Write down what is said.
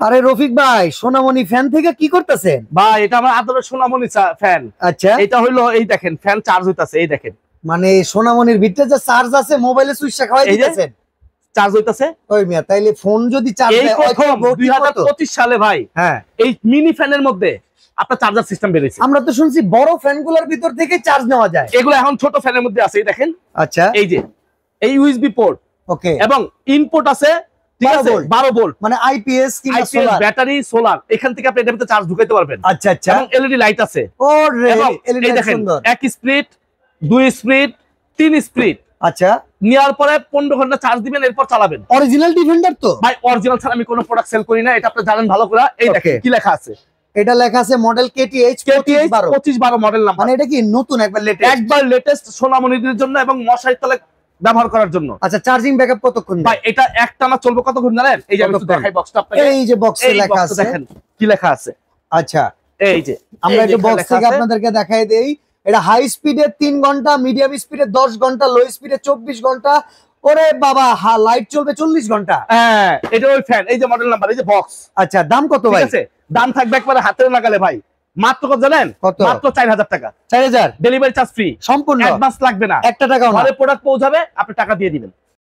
আরে রফিক ভাই, সোনামণি ফ্যান থেকে কি করতেছেন ভাই? এটা আমার আদরের সোনামণি ফ্যান। আচ্ছা, এটা হইলো এই দেখেন ফ্যান চার্জ হইতাছে, এই দেখেন মানে সোনামণির ভিতরে যে চার্জ আছে মোবাইলে সুইচটা খাওয়াই দিতেছেন, চার্জ হইতাছে। ওই মিয়া তাইলে ফোন যদি চার্জ এই দেয় প্রথম 2025 সালে ভাই, হ্যাঁ, এই মিনি ফ্যানের মধ্যে আপনার চার্জার সিস্টেম বেরিয়েছে। আমরা তো শুনছি বড় ফ্যানগুলোর ভিতর থেকে চার্জ নেওয়া যায়। এগুলো এখন ছোট ফ্যানের মধ্যে আছে, এই দেখেন। আচ্ছা, এই যে এই ইউএসবি পোর্ট, ওকে, এবং ইনপুট আছে, ঠিক আছে, 12 ভোল্ট, মানে আইপিএস কিংবা সোলার, ব্যাটারি, সোলার, এখান থেকে আপনি এটার ভিতরে চার্জ ঢুকাইতে পারবেন। আচ্ছা আচ্ছা, এবং এলইডি লাইট আছে। ওরে এবং এলইডি এই লাইট দেখেন সুন্দর। 1 স্প্লিট, 2 স্প্লিট, 3 স্প্লিট। আচ্ছা, নেওয়ার পরে 15 ঘন্টা চার্জ দিবেন, এরপর চালাবেন। অরিজিনাল ডিফেন্ডার তো ভাই অরিজিনাল ছাড়া আমি কোনো প্রোডাক্ট সেল করি না, এটা আপনি জানেন ভালো করে। এই দেখেন কি লেখা আছে, এটা লেখা আছে মডেল কেটিএইচ 2512 মডেল নাম্বার। মানে এটা কি নতুন একবার লেটেস্ট সোনামণিদের জন্য এবং মশারির তলে ব্যবহার করার জন্য। আচ্ছা, চার্জিং ব্যাকআপ কতক্ষণ ভাই এটা একটানা চলবে কতক্ষণ জানেন? এই যে আমি একটু দেখাই বক্সটা আপনাকে। এই যে বক্সে লেখা আছে, দেখেন কি লেখা আছে। আচ্ছা, এই যে আমরা একটু বক্স থেকে আপনাদেরকে দেখাই দেই। এটা হাই স্পিডে 3 ঘন্টা, মিডিয়াম স্পিডে 10 ঘন্টা, লো স্পিডে 24 ঘন্টা। ওরে বাবা, লাইট চলবে 40 ঘন্টা। হ্যাঁ, এটা ওই ফ্যান, এই যে মডেল নাম্বার, এই যে বক্স। আচ্ছা, দাম কত ভাই? ঠিক আছে, দাম থাকবে একবারে হাতের নাগালে ভাই। মাত্র কত জানেন? কত? মাত্র 4000 টাকা। 4000 ডেলিভারি চার্জ ফ্রি, সম্পূর্ণ, অ্যাডভান্স লাগবে না। একটা টাকাও না। ঘরে প্রোডাক্ট পৌঁছাবে, আপনি টাকা দিয়ে দিবেন।